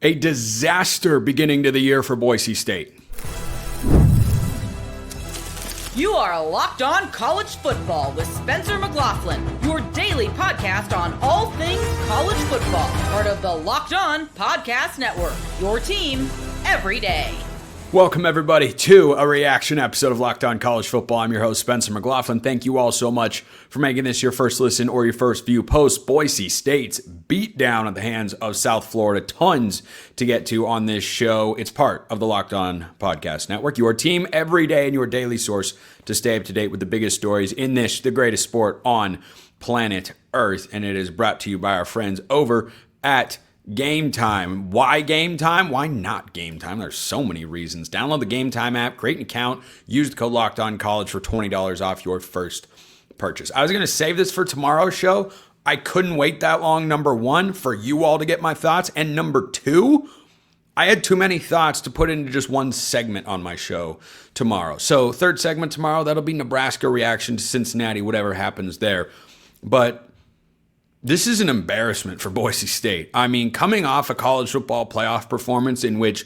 A disaster beginning to the year for Boise State. You are Locked On College Football with Spencer McLaughlin, your daily podcast on all things college football. Part of the Locked On Podcast Network, your team every day. Welcome, everybody, to a reaction episode of Locked On College Football. I'm your host, Spencer McLaughlin. Thank you all so much for making this your first listen or your first view post Boise State's beatdown at the hands of South Florida. Tons to get to on this show. It's part of the Locked On Podcast Network, your team every day and your daily source to stay up to date with the biggest stories in this, the greatest sport on planet Earth. And it is brought to you by our friends over at Game Time. Why Game Time? Why not Game Time? There's so many reasons. Download the Game Time app, create an account, use the code LOCKEDONCollege for $20 off your first purchase. I was going to save this for tomorrow's show. I couldn't wait that long, number one, for you all to get my thoughts. And number two, I had too many thoughts to put into just one segment on my show tomorrow. So third segment tomorrow, that'll be Nebraska reaction to Cincinnati, whatever happens there. But this is an embarrassment for Boise State. I mean, coming off a college football playoff performance in which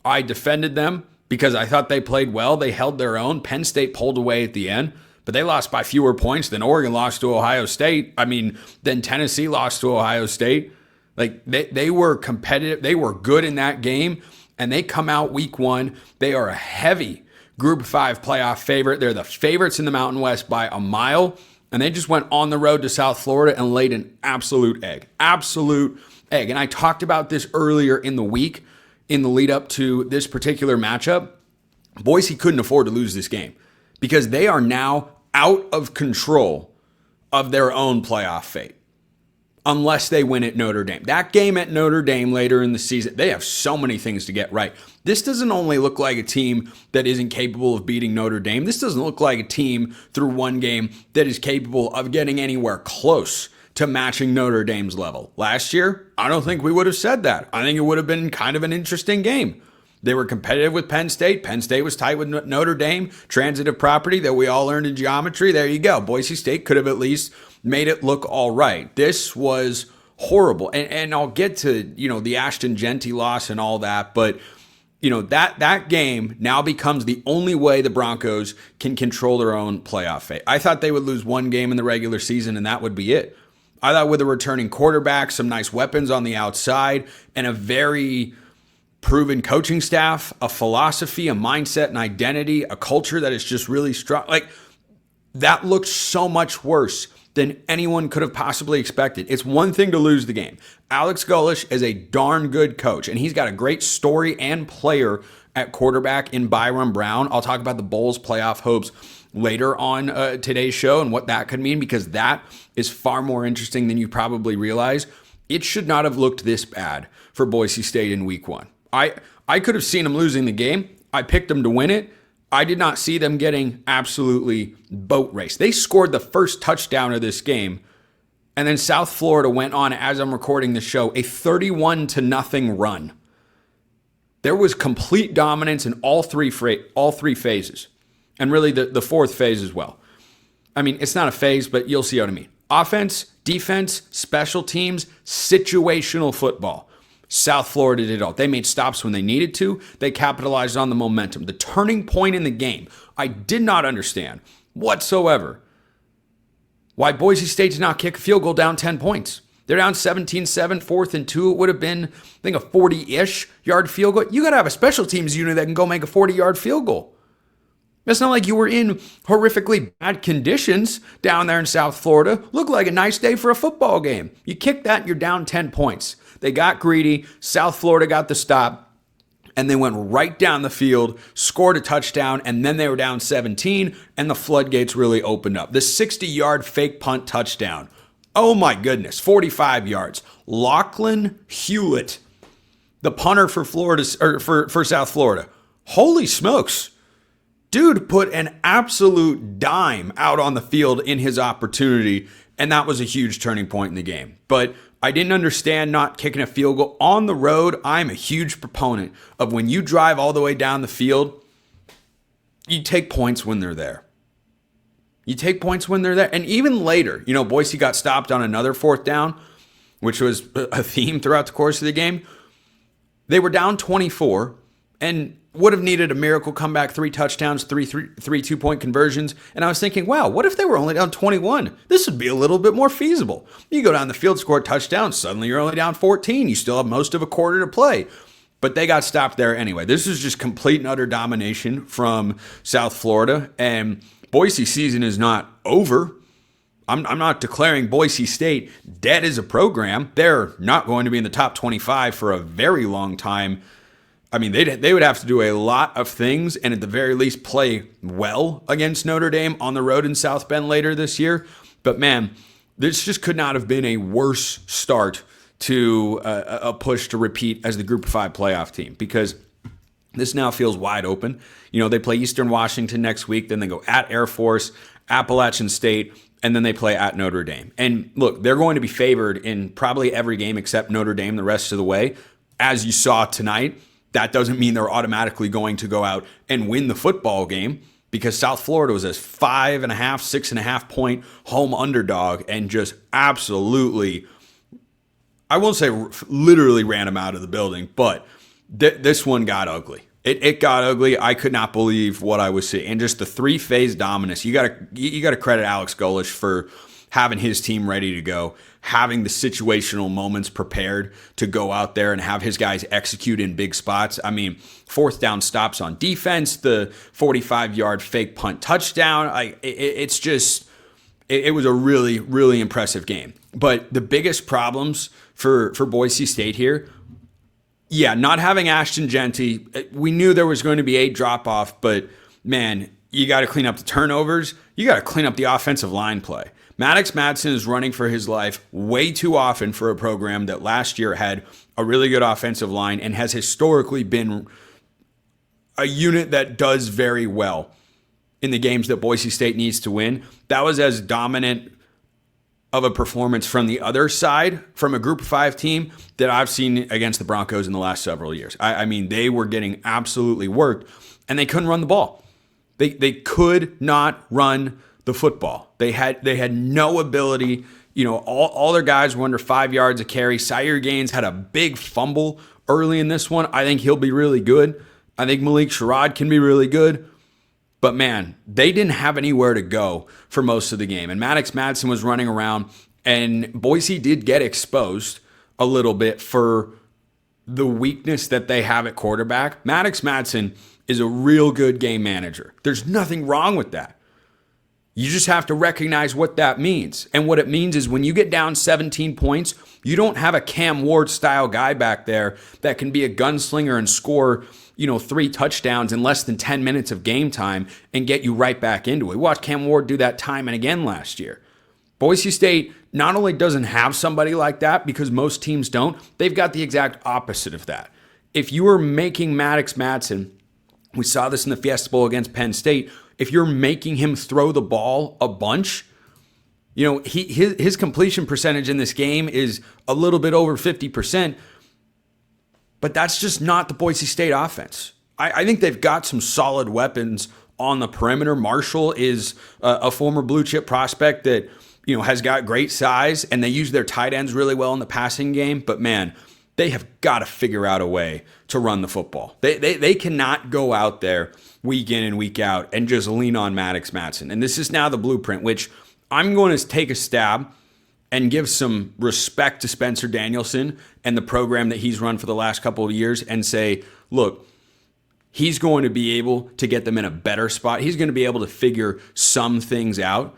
I defended them because I thought they played well, they held their own. Penn State pulled away at the end, but they lost by fewer points than Oregon lost to Ohio State. I mean, then Tennessee lost to Ohio State. Like, they were competitive. They were good in that game, and they come out week one. They are a heavy Group 5 playoff favorite. They're the favorites in the Mountain West by a mile. And they just went on the road to South Florida and laid an absolute egg. Absolute egg. And I talked about this earlier in the week in the lead up to this particular matchup. Boise couldn't afford to lose this game because they are now out of control of their own playoff fate unless they win at Notre Dame. That game at Notre Dame later in the season, they have so many things to get right. This doesn't only look like a team that isn't capable of beating Notre Dame. This doesn't look like a team through one game that is capable of getting anywhere close to matching Notre Dame's level. Last year, I don't think we would have said that. I think it would have been kind of an interesting game. They were competitive with Penn State. Penn State was tight with Notre Dame. Transitive property that we all learned in geometry. There you go. Boise State could have at least made it look all right. This was horrible. And I'll get to, the Ashton Genty loss and all that. But, that game now becomes the only way the Broncos can control their own playoff fate. I thought they would lose one game in the regular season and that would be it. I thought with a returning quarterback, some nice weapons on the outside, and a very proven coaching staff, a philosophy, a mindset, an identity, a culture that is just really strong. Like, that looked so much worse than anyone could have possibly expected. It's one thing to lose the game. Alex Golesh is a darn good coach, and he's got a great story and player at quarterback in Byron Brown. I'll talk about the Bulls' playoff hopes later on today's show and what that could mean, because that is far more interesting than you probably realize. It should not have looked this bad for Boise State in week one. I could have seen them losing the game. I picked them to win it. I did not see them getting absolutely boat raced. They scored the first touchdown of this game, and then South Florida went on, as I'm recording the show, a 31-0 run. There was complete dominance in all three phases, and really the fourth phase as well. I mean, it's not a phase, but you'll see what I mean. Offense, defense, special teams, situational football. South Florida did it all. They made stops when they needed to. They capitalized on the momentum. The turning point in the game, I did not understand whatsoever why Boise State did not kick a field goal down 10 points. They're down 17-7, 4th and 2. It would have been, I think, a 40-ish yard field goal. You got to have a special teams unit that can go make a 40-yard field goal. It's not like you were in horrifically bad conditions down there in South Florida. Looked like a nice day for a football game. You kick that and you're down 10 points. They got greedy. South Florida got the stop, and they went right down the field, scored a touchdown, and then they were down 17, and the floodgates really opened up. The 60-yard fake punt touchdown. Oh my goodness, 45 yards. Lachlan Hewlett, the punter for for South Florida. Holy smokes. Dude put an absolute dime out on the field in his opportunity, and that was a huge turning point in the game. But I didn't understand not kicking a field goal on the road. I'm a huge proponent of when you drive all the way down the field, you take points when they're there. You take points when they're there. And even later, Boise got stopped on another 4th down, which was a theme throughout the course of the game. They were down 24 and would have needed a miracle comeback, 3 touchdowns, three 2-point conversions. And I was thinking, wow, what if they were only down 21? This would be a little bit more feasible. You go down the field, score a touchdown, suddenly you're only down 14. You still have most of a quarter to play. But they got stopped there anyway. This is just complete and utter domination from South Florida. And Boise season is not over. I'm not declaring Boise State dead as a program. They're not going to be in the top 25 for a very long time. I mean, they would have to do a lot of things and at the very least play well against Notre Dame on the road in South Bend later this year. But man, this just could not have been a worse start to a push to repeat as the Group of 5 playoff team, because this now feels wide open. You know, they play Eastern Washington next week, then they go at Air Force, Appalachian State, and then they play at Notre Dame. And look, they're going to be favored in probably every game except Notre Dame the rest of the way. As you saw tonight, that doesn't mean they're automatically going to go out and win the football game, because South Florida was a 5.5, 6.5 point home underdog and just absolutely, I won't say literally ran them out of the building, but this one got ugly. It got ugly. I could not believe what I was seeing. And just the 3-phase dominance. You got to credit Alex Golesh for having his team ready to go, having the situational moments prepared to go out there and have his guys execute in big spots. I mean, 4th down stops on defense, the 45-yard fake punt touchdown. It was a really, really impressive game. But the biggest problems for Boise State here, yeah, not having Ashton Genty, we knew there was going to be a drop-off, but man, you got to clean up the turnovers. You got to clean up the offensive line play. Maddox Madsen is running for his life way too often for a program that last year had a really good offensive line and has historically been a unit that does very well in the games that Boise State needs to win. That was as dominant of a performance from the other side, from a Group of 5 team, that I've seen against the Broncos in the last several years. I mean, they were getting absolutely worked, and they couldn't run the ball. They could not run the football. They had no ability. You know, all their guys were under 5 yards a carry. Sire Gaines had a big fumble early in this one. I think he'll be really good. I think Malik Sherrod can be really good. But man, they didn't have anywhere to go for most of the game. And Maddox Madsen was running around, and Boise did get exposed a little bit for the weakness that they have at quarterback. Maddox Madsen is a real good game manager. There's nothing wrong with that. You just have to recognize what that means. And what it means is when you get down 17 points, you don't have a Cam Ward style guy back there that can be a gunslinger and score, 3 touchdowns in less than 10 minutes of game time and get you right back into it. We watched Cam Ward do that time and again last year. Boise State not only doesn't have somebody like that, because most teams don't, they've got the exact opposite of that. If you are making Maddox Madsen, we saw this in the Fiesta Bowl against Penn State, if you're making him throw the ball a bunch, his completion percentage in this game is a little bit over 50%, but that's just not the Boise State offense. I think they've got some solid weapons on the perimeter. Marshall is a former blue chip prospect that has got great size, and they use their tight ends really well in the passing game. But man, they have got to figure out a way to run the football. They cannot go out there week in and week out and just lean on Maddox Madsen. And this is now the blueprint, which I'm going to take a stab and give some respect to Spencer Danielson and the program that he's run for the last couple of years and say, look, he's going to be able to get them in a better spot. He's going to be able to figure some things out.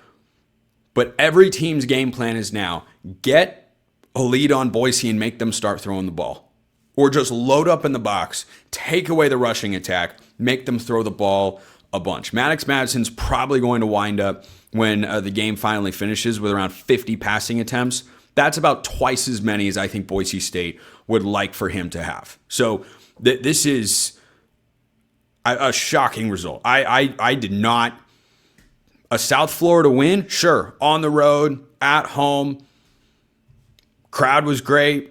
But every team's game plan is now get a lead on Boise and make them start throwing the ball. Or just load up in the box, take away the rushing attack, make them throw the ball a bunch. Maddox Madsen's probably going to wind up, when the game finally finishes, with around 50 passing attempts. That's about twice as many as I think Boise State would like for him to have. So this is a shocking result. I did not. A South Florida win, sure, on the road, at home. Crowd was great.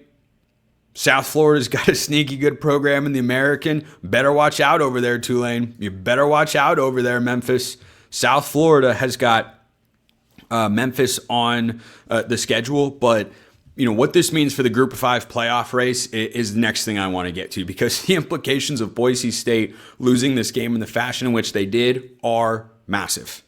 South Florida's got a sneaky good program in the American. Better watch out over there, Tulane. You better watch out over there, Memphis. South Florida has got Memphis on the schedule, but What this means for the Group of 5 playoff race is the next thing I want to get to, because the implications of Boise State losing this game in the fashion in which they did are massive.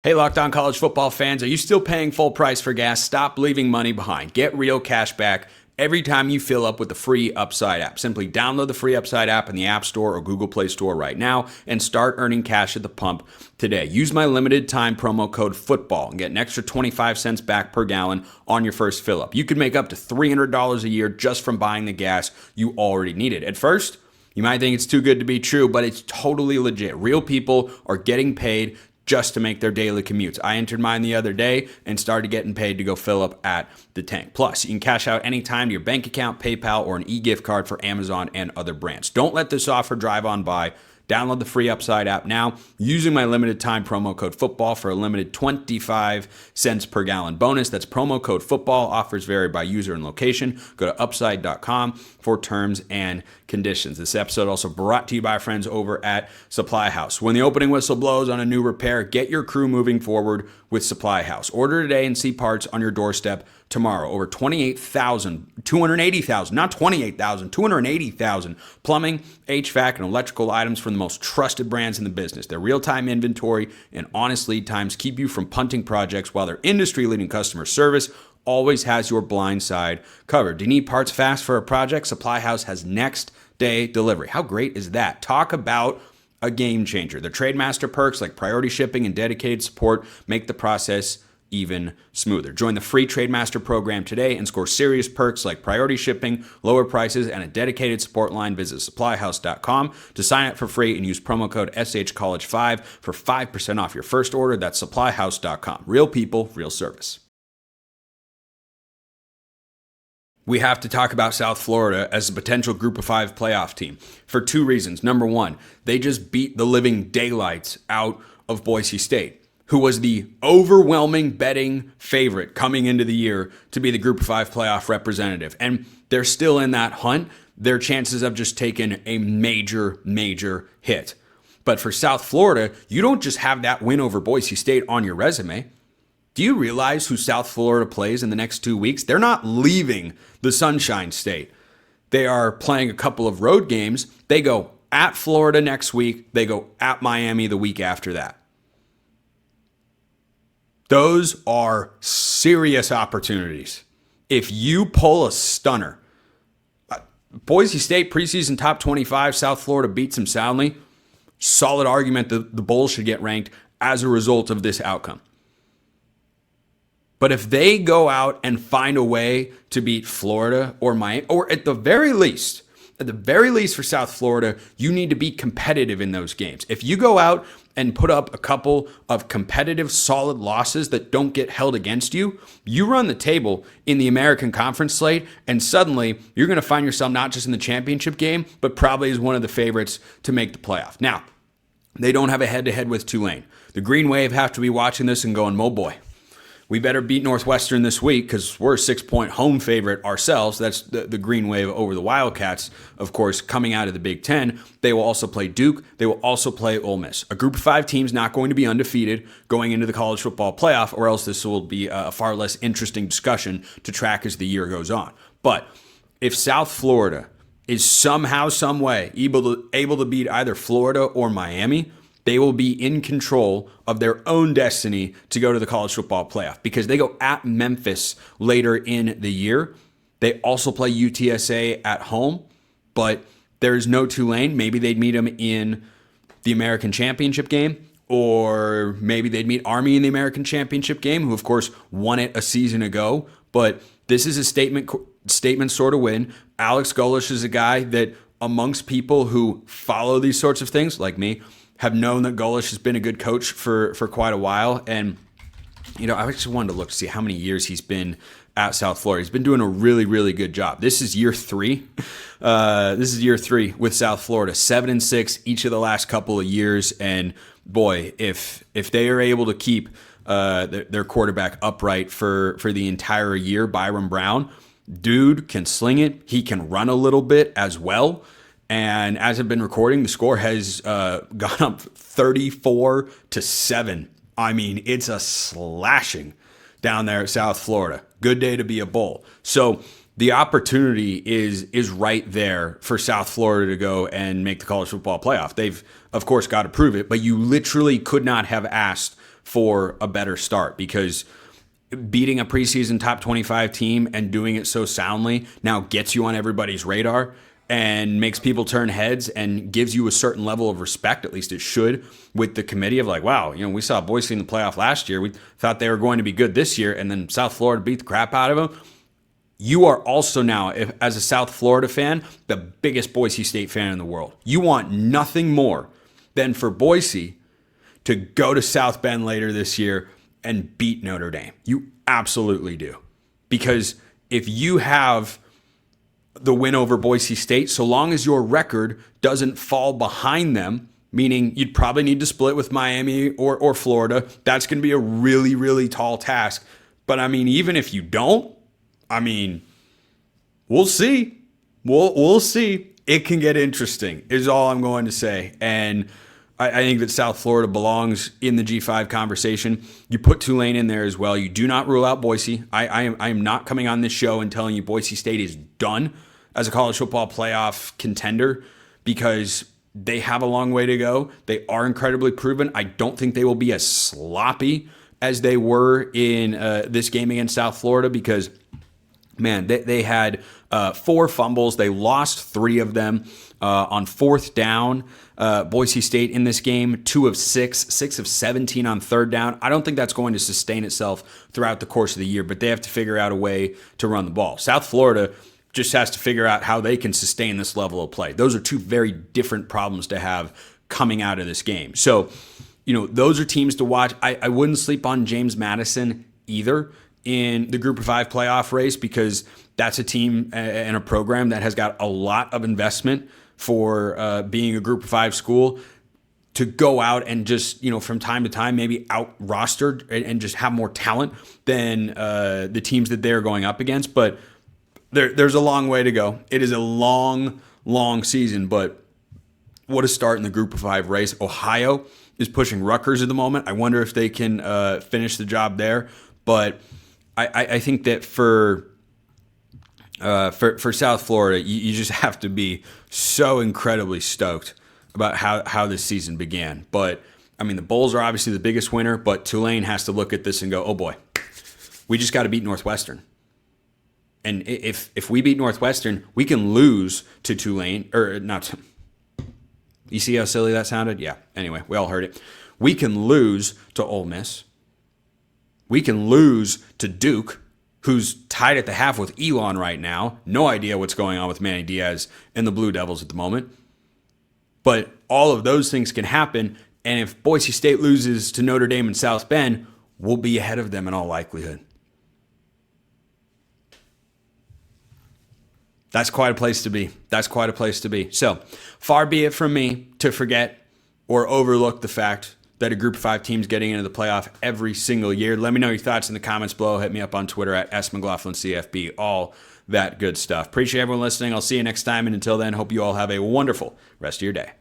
Hey, Locked On College Football fans, are you still paying full price for gas? Stop leaving money behind. Get real cash back every time you fill up with the free Upside app. Simply download the free Upside app in the App Store or Google Play Store right now and start earning cash at the pump today. Use my limited time promo code FOOTBALL and get an extra 25 cents back per gallon on your first fill up. You could make up to $300 a year just from buying the gas you already needed. At first, you might think it's too good to be true, but it's totally legit. Real people are getting paid just to make their daily commutes. I entered mine the other day and started getting paid to go fill up at the tank. Plus, you can cash out anytime to your bank account, PayPal, or an e-gift card for Amazon and other brands. Don't let this offer drive on by. Download the free Upside app now using my limited time promo code FOOTBALL for a limited 25 cents per gallon bonus. That's promo code FOOTBALL. Offers vary by user and location. Go to upside.com for terms and conditions. This episode also brought to you by our friends over at Supply House. When the opening whistle blows on a new repair, get your crew moving forward with Supply House. Order today and see parts on your doorstep tomorrow. Over 280,000 plumbing, HVAC, and electrical items from the most trusted brands in the business. Their real-time inventory and honest lead times keep you from punting projects, while their industry-leading customer service always has your blind side covered. Do you need parts fast for a project? Supply House has next day delivery. How great is that? Talk about a game changer. Their Trademaster perks like priority shipping and dedicated support make the process even smoother. Join the free Trademaster program today and score serious perks like priority shipping, lower prices, and a dedicated support line. Visit supplyhouse.com to sign up for free and use promo code SHCollege5 for 5% off your first order. That's supplyhouse.com. Real people, real service. We have to talk about South Florida as a potential Group of 5 playoff team for two reasons. Number one, they just beat the living daylights out of Boise State, who was the overwhelming betting favorite coming into the year to be the Group of 5 playoff representative. And they're still in that hunt. Their chances have just taken a major hit. But for South Florida, you don't just have that win over Boise State on your resume. Do you realize who South Florida plays in the next 2 weeks? They're not leaving the Sunshine State. They are playing a couple of road games. They go at Florida next week. They go at Miami the week after that. Those are serious opportunities. If you pull a stunner, Boise State preseason top 25, South Florida beats them soundly. Solid argument that the Bulls should get ranked as a result of this outcome. But if they go out and find a way to beat Florida or Miami, or at the very least for South Florida, you need to be competitive in those games. If you go out and put up a couple of competitive, solid losses that don't get held against you, you run the table in the American Conference slate, and suddenly you're going to find yourself not just in the championship game, but probably as one of the favorites to make the playoff. Now, they don't have a head-to-head with Tulane. The Green Wave have to be watching this and going, oh boy, we better beat Northwestern this week because we're a 6-point home favorite ourselves. That's the Green Wave over the Wildcats, of course, coming out of the Big Ten. They will also play Duke. They will also play Ole Miss. A Group of 5 team's not going to be undefeated going into the college football playoff, or else this will be a far less interesting discussion to track as the year goes on. But if South Florida is somehow, some way able to beat either Florida or Miami, they will be in control of their own destiny to go to the college football playoff, because they go at Memphis later in the year. They also play UTSA at home, but there's no Tulane. Maybe they'd meet them in the American Championship game, or maybe they'd meet Army in the American Championship game, who of course won it a season ago. But this is a statement sort of win. Alex Golesh is a guy that, amongst people who follow these sorts of things, like me, have known that Golesh has been a good coach for quite a while. And, I actually wanted to look to see how many years he's been at South Florida. He's been doing a really good job. This is year 3. This is year 3 with South Florida, 7-6 each of the last couple of years. And boy, if they are able to keep their quarterback upright for the entire year, Byron Brown, dude can sling it. He can run a little bit as well. And as I've been recording, the score has gone up 34-7. I mean, it's a slashing down there at South Florida. Good day to be a Bull. So the opportunity is right there for South Florida to go and make the college football playoff. They've, of course, got to prove it, but you literally could not have asked for a better start, because beating a preseason top 25 team and doing it so soundly now gets you on everybody's radar and makes people turn heads and gives you a certain level of respect, at least it should, with the committee of like, wow, we saw Boise in the playoff last year. We thought they were going to be good this year, and then South Florida beat the crap out of them. You are also now, as a South Florida fan, the biggest Boise State fan in the world. You want nothing more than for Boise to go to South Bend later this year and beat Notre Dame. You absolutely do. Because if you have the win over Boise State, so long as your record doesn't fall behind them, meaning you'd probably need to split with Miami or Florida, that's going to be a really, really tall task. But I mean, even if you don't, we'll see. We'll see. It can get interesting, is all I'm going to say. And I think that South Florida belongs in the G5 conversation. You put Tulane in there as well. You do not rule out Boise. I am not coming on this show and telling you Boise State is done as a college football playoff contender, because they have a long way to go. They are incredibly proven. I don't think they will be as sloppy as they were in this game against South Florida, because, man, they had 4 fumbles. They lost 3 of them on 4th down. Boise State in this game, 2 of 6 of 17 on 3rd down. I don't think that's going to sustain itself throughout the course of the year, but they have to figure out a way to run the ball. South Florida just has to figure out how they can sustain this level of play. Those are 2 very different problems to have coming out of this game. So, those are teams to watch. I wouldn't sleep on James Madison either in the Group of 5 playoff race, because that's a team and a program that has got a lot of investment for being a Group of 5 school, to go out and just, from time to time, maybe out rostered and just have more talent than the teams that they're going up against. But there's a long way to go. It is a long, long season, but what a start in the Group of 5 race. Ohio is pushing Rutgers at the moment. I wonder if they can finish the job there. But I think that for South Florida, you just have to be so incredibly stoked about how this season began. But, the Bulls are obviously the biggest winner, but Tulane has to look at this and go, oh boy, we just got to beat Northwestern. And if we beat Northwestern, we can lose to Tulane, or not. You see how silly that sounded? Yeah. Anyway, we all heard it. We can lose to Ole Miss. We can lose to Duke, who's tied at the half with Elon right now. No idea what's going on with Manny Diaz and the Blue Devils at the moment. But all of those things can happen. And if Boise State loses to Notre Dame and South Bend, we'll be ahead of them in all likelihood. That's quite a place to be. That's quite a place to be. So far be it from me to forget or overlook the fact that a Group of 5 team's getting into the playoff every single year. Let me know your thoughts in the comments below. Hit me up on Twitter at @SMcLaughlinCFB. All that good stuff. Appreciate everyone listening. I'll see you next time. And until then, hope you all have a wonderful rest of your day.